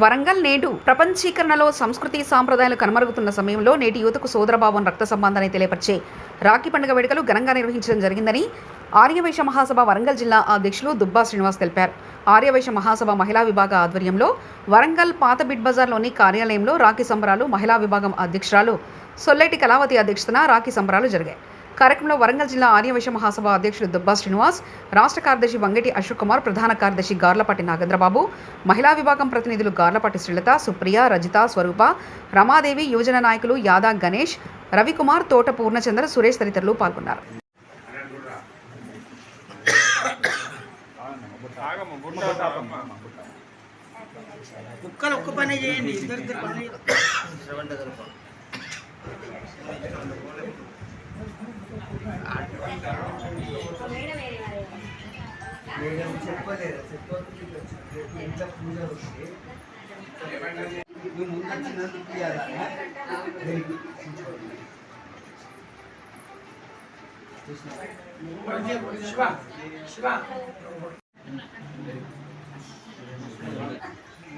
వరంగల్ నేడు ప్రపంచీకరణలో సంస్కృతి సాంప్రదాయాలు కనుమరుగుతున్న సమయంలో నేటి యువతకు సోదరభావం రక్త సంబంధాన్ని తెలియపరిచే రాఖీ పండుగ వేడుకలు ఘనంగా నిర్వహించడం జరిగిందని ఆర్యవైశ్య మహాసభ వరంగల్ జిల్లా అధ్యక్షులు దుబ్బా శ్రీనివాస్ తెలిపారు. ఆర్యవైశ్య మహాసభ మహిళా విభాగ ఆధ్వర్యంలో వరంగల్ పాత బిడ్ బజార్లోని కార్యాలయంలో రాఖీ సంబరాలు మహిళా విభాగం అధ్యక్షురాలు సొల్లెటి కళావతి అధ్యక్షతన రాఖీ సంబరాలు జరిగాయి. కార్యక్రమంలో వరంగల్ జిల్లా ఆర్యవైశ్య మహాసభ అధ్యక్షుడు దుబ్బా శ్రీనివాస్, రాష్ట్ర కార్యదర్శి వంగటి అశోక్ కుమార్, ప్రధాన కార్యదర్శి గార్లపాటి నాగేంద్రబాబు, మహిళా విభాగం ప్రతినిధులు గార్లపాటి శ్రీలత, సుప్రియ, రజిత, స్వరూప, రమాదేవి, యువజన నాయకులు యాదా గణేష్, రవికుమార్, తోట పూర్ణచంద్ర, సురేష్ తదితరులు పాల్గొన్నారు.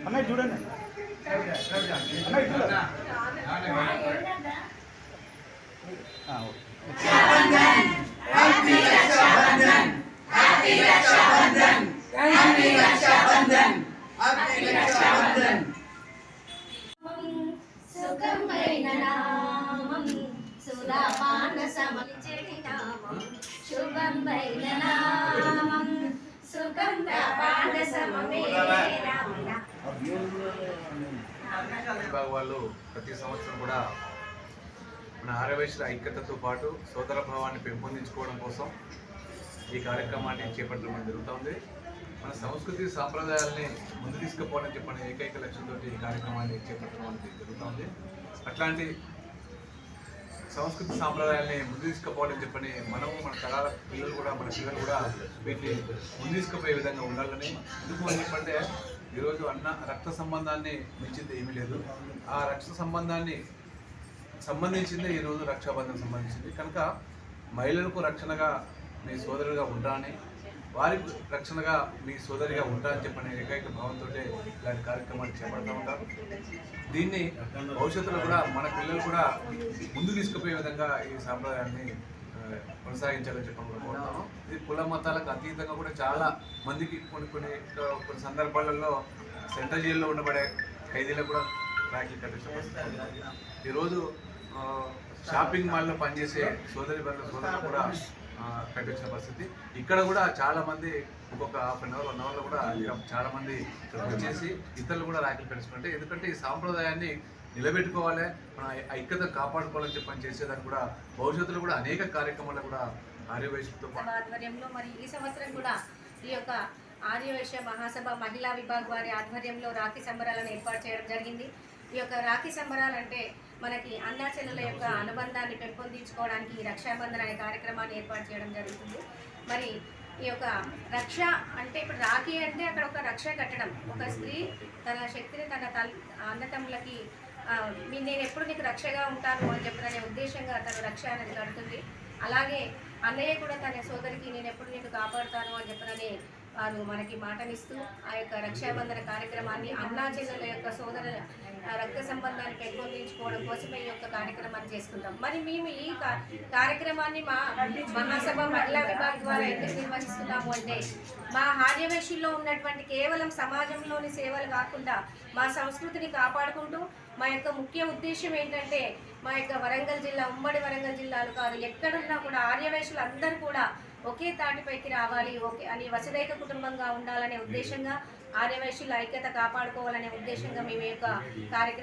అన్నయ్య చూడండి సుఖమైన నామం సుధాపాన సమలిచెడి నామం శుభమైన నామం సుగంధపాన సమమే వాళ్ళు ప్రతి సంవత్సరం కూడా మన ఆర్యవైశ్యుల ఐక్యతతో పాటు సోదర భావాన్ని పెంపొందించుకోవడం కోసం ఈ కార్యక్రమాన్ని చేపట్టడం జరుగుతుంది. మన సంస్కృతి సాంప్రదాయాల్ని ముందు తీసుకుపోవాలని చెప్పిన ఏకైక లక్ష్యంతో ఈ కార్యక్రమాన్ని చేపట్టడం అనేది జరుగుతుంది. అట్లాంటి సంస్కృతి సాంప్రదాయాల్ని ముందు తీసుకుపోవాలని చెప్పని మనము మన తరాల పిల్లలు కూడా మన పిల్లలు కూడా వీటిని ముందు తీసుకుపోయే విధంగా ఉండాలని. ఎందుకు అని చెప్పంటే ఈరోజు రక్త సంబంధాన్ని మించింది ఏమీ లేదు. ఆ రక్త సంబంధాన్ని సంబంధించిందే ఈరోజు రక్షాబంధన్ సంబంధించింది కనుక మహిళలకు రక్షణగా మీ సోదరుగా ఉంటానని, వారికి రక్షణగా మీ సోదరిగా ఉంటానని చెప్పని ఏకైక భావంతో ఇలాంటి కార్యక్రమాన్ని చేపడుతూ ఉంటారు. దీన్ని భవిష్యత్తులో కూడా మన పిల్లలు కూడా ముందు తీసుకుపోయే విధంగా ఈ సాంప్రదాయాన్ని కొనసాగించాలని చెప్పడం కోరుతాను. ఇది కుల మతాలకు అతీతంగా కూడా చాలా మందికి కొన్ని సందర్భాలలో సెంట్రల్ జైల్లో ఉండబడే ఖైదీలకు కూడా రాఖీలు కట్టించబడుతుంది. ఈరోజు షాపింగ్ మాల్లో పనిచేసే సోదరులు కూడా కట్టించిన పరిస్థితి. ఇక్కడ కూడా చాలా మంది ఇంకొక హాఫ్ అన్ అవర్ 1 అవర్లో కూడా చాలా మంది వచ్చేసి ఇతరులు కూడా రాఖీలు కట్టించుకుంటే, ఎందుకంటే ఈ సాంప్రదాయాన్ని నిలబెట్టుకోవాలి, మన ఐక్యత కాపాడుకోవాలని చెప్పని చేసేదాన్ని కూడా భవిష్యత్తులో కూడా అనేక కార్యక్రమాలు కూడా ఆర్యవైశ్యతో ఆధ్వర్యంలో మరి ఈ సంవత్సరం కూడా ఈ యొక్క ఆర్యవైశ్య మహాసభ మహిళా విభాగ వారి ఆధ్వర్యంలో రాఖీ సంబరాలను ఏర్పాటు చేయడం జరిగింది. ఈ యొక్క రాఖీ సంబరాలంటే మనకి అన్నా చెల్లెల యొక్క అనుబంధాన్ని పెంపొందించుకోవడానికి రక్షాబంధన్ అనే కార్యక్రమాన్ని ఏర్పాటు చేయడం జరుగుతుంది. మరి ఈ యొక్క రక్ష అంటే ఇప్పుడు రాఖీ అంటే అక్కడ ఒక రక్ష కట్టడం, ఒక స్త్రీ తన శక్తిని తన అన్నతమ్ములకి నేను ఎప్పుడు నీకు రక్షగా ఉంటాను అని చెప్పిన ఉద్దేశంగా తను రక్ష అనేది కడుతుంది. అలాగే అన్నయ్య కూడా తన సోదరికి నేను ఎప్పుడు నీకు కాపాడుతాను అని చెప్పినని వారు మనకి మాటనిస్తూ ఆ యొక్క రక్షాబంధన కార్యక్రమాన్ని అన్నా చెల్లెల యొక్క సోదరుల రక్త సంబంధాన్ని పెంపొందించుకోవడం కోసమే ఈ యొక్క కార్యక్రమాన్ని చేసుకుంటాం. మరి మేము ఈ కార్యక్రమాన్ని మా మహాసభ మహిళా విభాగం ద్వారా ఎందుకు నిర్వహిస్తున్నాము అంటే మా ఆర్యవైశ్యుల్లో ఉన్నటువంటి కేవలం సమాజంలోని సేవలు కాకుండా మా సంస్కృతిని కాపాడుకుంటూ మా యొక్క ముఖ్య ఉద్దేశం ఏంటంటే మా యొక్క వరంగల్ జిల్లా ఉమ్మడి వరంగల్ జిల్లాలు కాదు ఎక్కడున్నా కూడా ఆర్యవైశ్యులు అందరూ కూడా ఒకే తాటిపైకి రావాలి, ఒకే అని వసుదైక కుటుంబంగా ఉండాలనే ఉద్దేశంగా ఆర్యవైశ్యుల ఐక్యత కాపాడుకోవాలనే ఉద్దేశంగా మేము ఈ యొక్క కార్యక్రమం